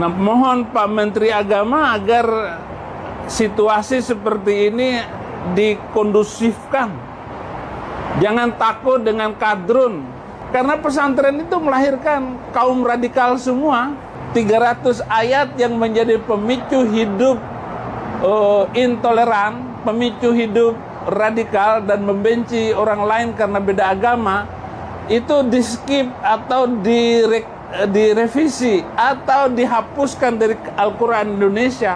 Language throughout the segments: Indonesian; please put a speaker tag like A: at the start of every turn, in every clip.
A: Nah, mohon Pak Menteri Agama agar situasi seperti ini dikondusifkan. Jangan takut dengan kadrun. Karena pesantren itu melahirkan kaum radikal semua. 300 ayat yang menjadi pemicu hidup intoleran, pemicu hidup radikal dan membenci orang lain karena beda agama, itu di-skip atau direvisi atau dihapuskan dari Al-Quran Indonesia.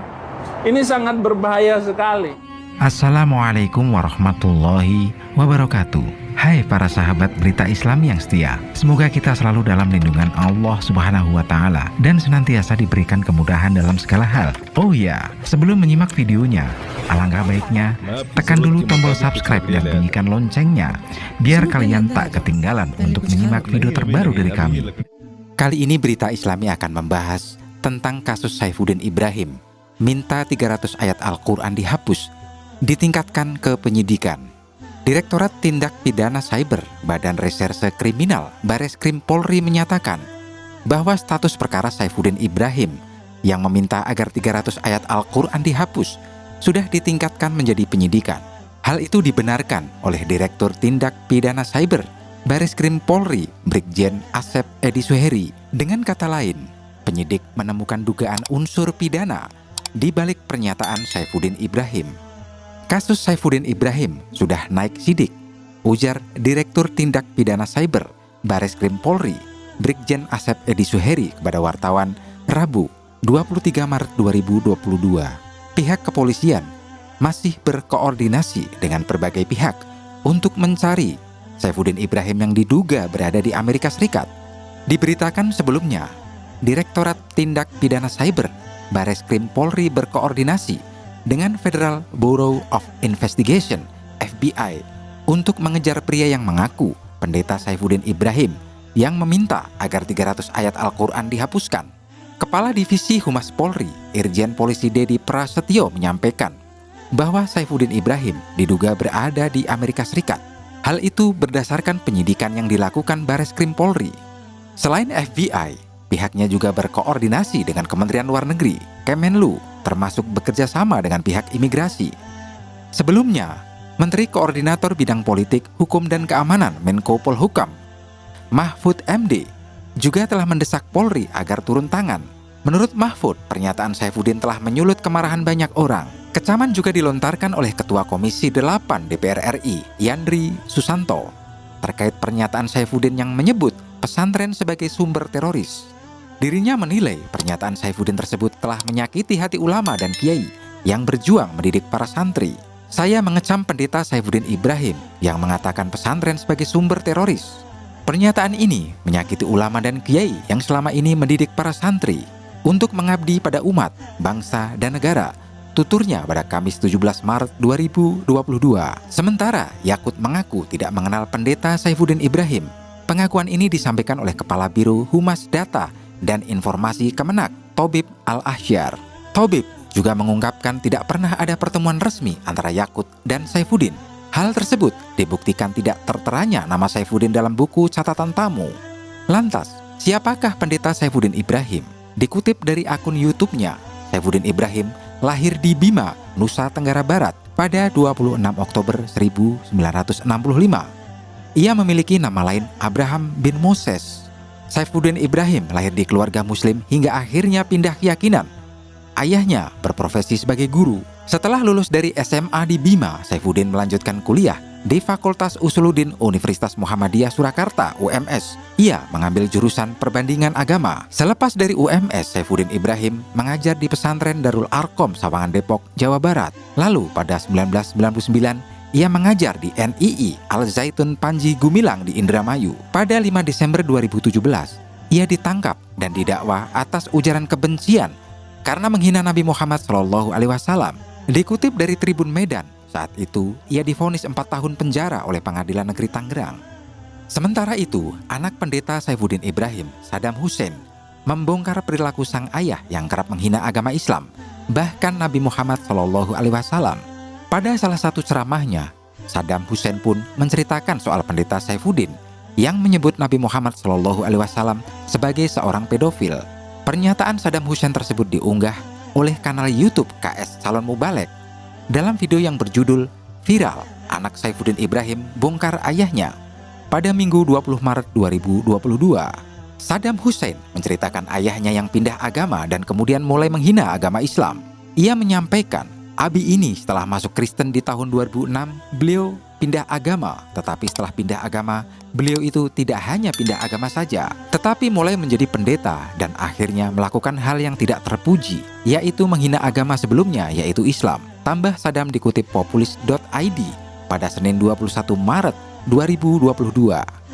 A: Ini sangat berbahaya sekali.
B: Assalamualaikum warahmatullahi wabarakatuh. Hai para sahabat berita Islam yang setia, semoga kita selalu dalam lindungan Allah Subhanahu wa Ta'ala dan senantiasa diberikan kemudahan dalam segala hal. Oh ya, sebelum menyimak videonya, alangkah baiknya tekan dulu tombol subscribe dan bunyikan loncengnya biar kalian tak ketinggalan untuk menyimak video terbaru dari kami. Kali ini berita Islami akan membahas tentang kasus Saifuddin Ibrahim minta 300 ayat Al-Quran dihapus, ditingkatkan ke penyidikan. Direktorat Tindak Pidana Cyber Badan Reserse Kriminal Bareskrim Polri menyatakan bahwa status perkara Saifuddin Ibrahim yang meminta agar 300 ayat Al-Quran dihapus sudah ditingkatkan menjadi penyidikan. Hal itu dibenarkan oleh Direktur Tindak Pidana Cyber Bareskrim Polri Brigjen Asep Edi Suheri. Dengan kata lain, penyidik menemukan dugaan unsur pidana di balik pernyataan Saifuddin Ibrahim. Kasus Saifuddin Ibrahim sudah naik sidik, ujar Direktur Tindak Pidana Cyber Bareskrim Polri Brigjen Asep Edi Suheri kepada wartawan Rabu 23 Maret 2022. Pihak kepolisian masih berkoordinasi dengan berbagai pihak untuk mencari Saifuddin Ibrahim yang diduga berada di Amerika Serikat. Diberitakan sebelumnya, Direktorat Tindak Pidana Cyber Bareskrim Polri berkoordinasi dengan Federal Bureau of Investigation (FBI) untuk mengejar pria yang mengaku pendeta Saifuddin Ibrahim yang meminta agar 300 ayat Al-Quran dihapuskan. Kepala Divisi Humas Polri, Irjen Polisi Dedi Prasetyo menyampaikan bahwa Saifuddin Ibrahim diduga berada di Amerika Serikat. Hal itu berdasarkan penyidikan yang dilakukan Bareskrim Polri. Selain FBI, pihaknya juga berkoordinasi dengan Kementerian Luar Negeri, Kemenlu, termasuk bekerja sama dengan pihak imigrasi. Sebelumnya, Menteri Koordinator Bidang Politik, Hukum dan Keamanan Menko Polhukam, Mahfud MD, juga telah mendesak Polri agar turun tangan. Menurut Mahfud, pernyataan Saifuddin telah menyulut kemarahan banyak orang. Kecaman juga dilontarkan oleh Ketua Komisi 8 DPR RI, Yandri Susanto, terkait pernyataan Saifuddin yang menyebut pesantren sebagai sumber teroris. Dirinya menilai pernyataan Saifuddin tersebut telah menyakiti hati ulama dan kiai yang berjuang mendidik para santri. Saya mengecam pendeta Saifuddin Ibrahim yang mengatakan pesantren sebagai sumber teroris. Pernyataan ini menyakiti ulama dan kiai yang selama ini mendidik para santri untuk mengabdi pada umat, bangsa, dan negara, tuturnya pada Kamis 17 Maret 2022. Sementara Yakut mengaku tidak mengenal pendeta Saifuddin Ibrahim. Pengakuan ini disampaikan oleh Kepala Biro Humas Data dan Informasi Kemenak, Thobib Al-Ahyar. Thobib juga mengungkapkan tidak pernah ada pertemuan resmi antara Yakut dan Saifuddin. Hal tersebut dibuktikan tidak terteranya nama Saifuddin dalam buku catatan tamu. Lantas, siapakah pendeta Saifuddin Ibrahim? Dikutip dari akun YouTube-nya, Saifuddin Ibrahim lahir di Bima, Nusa Tenggara Barat pada 26 Oktober 1965. Ia memiliki nama lain Abraham bin Moses. Saifuddin Ibrahim lahir di keluarga muslim hingga akhirnya pindah keyakinan. Ayahnya berprofesi sebagai guru. Setelah lulus dari SMA di Bima, Saifuddin melanjutkan kuliah di Fakultas Usuluddin Universitas Muhammadiyah Surakarta (UMS). Ia mengambil jurusan Perbandingan Agama. Selepas dari UMS, Saifuddin Ibrahim mengajar di pesantren Darul Arkom Sawangan Depok, Jawa Barat. Lalu pada 1999, ia mengajar di NII Al-Zaitun Panji Gumilang di Indramayu. Pada 5 Desember 2017, ia ditangkap dan didakwa atas ujaran kebencian karena menghina Nabi Muhammad SAW. Dikutip dari Tribun Medan, saat itu ia divonis 4 tahun penjara oleh Pengadilan Negeri Tangerang. Sementara itu, anak pendeta Saifuddin Ibrahim, Saddam Hussein, membongkar perilaku sang ayah yang kerap menghina agama Islam, bahkan Nabi Muhammad SAW. Pada salah satu ceramahnya, Saddam Hussein pun menceritakan soal pendeta Saifuddin yang menyebut Nabi Muhammad SAW sebagai seorang pedofil. Pernyataan Saddam Hussein tersebut diunggah oleh kanal YouTube KS Calon Mubalek. Dalam video yang berjudul Viral, anak Saifuddin Ibrahim bongkar ayahnya. Pada Minggu 20 Maret 2022, Saddam Hussein menceritakan ayahnya yang pindah agama dan kemudian mulai menghina agama Islam. Ia menyampaikan, Abi ini setelah masuk Kristen di tahun 2006, beliau pindah agama. Tetapi setelah pindah agama, beliau itu tidak hanya pindah agama saja, tetapi mulai menjadi pendeta dan akhirnya melakukan hal yang tidak terpuji, yaitu menghina agama sebelumnya, yaitu Islam. Tambah Saddam dikutip populis.id pada Senin 21 Maret 2022.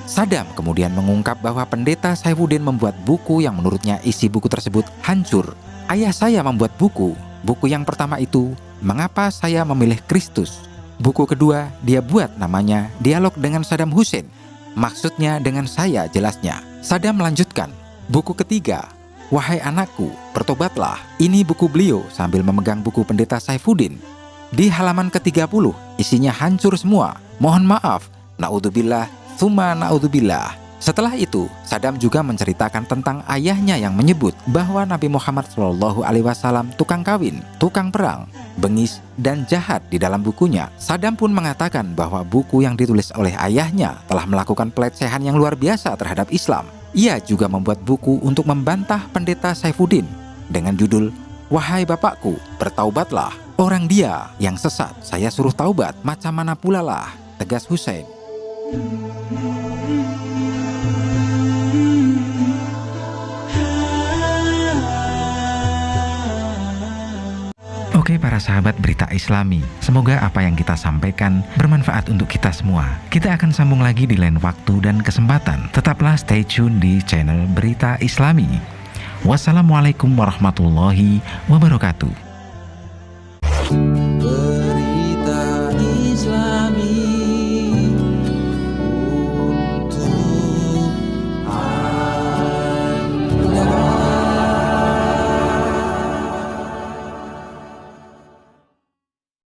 B: Saddam kemudian mengungkap bahwa pendeta Saifuddin membuat buku yang menurutnya isi buku tersebut hancur. Ayah saya membuat buku yang pertama itu, Mengapa Saya Memilih Kristus. Buku kedua dia buat namanya Dialog dengan Saddam Hussein. Maksudnya dengan saya jelasnya. Saddam melanjutkan, buku ketiga, Wahai anakku, bertobatlah. Ini buku beliau sambil memegang buku pendeta Saifuddin. Di halaman ke-30, isinya hancur semua. Mohon maaf, naudzubillah, tsumma naudzubillah. Setelah itu, Saddam juga menceritakan tentang ayahnya yang menyebut bahwa Nabi Muhammad SAW tukang kawin, tukang perang, bengis, dan jahat di dalam bukunya. Saddam pun mengatakan bahwa buku yang ditulis oleh ayahnya telah melakukan pelecehan yang luar biasa terhadap Islam. Ia juga membuat buku untuk membantah pendeta Saifuddin dengan judul Wahai Bapakku, bertaubatlah. Orang dia yang sesat, saya suruh taubat, macam mana pula lah, tegas Hussein. Oke para sahabat Berita Islami, semoga apa yang kita sampaikan bermanfaat untuk kita semua. Kita akan sambung lagi di lain waktu dan kesempatan. Tetaplah stay tune di channel Berita Islami. Wassalamualaikum warahmatullahi wabarakatuh.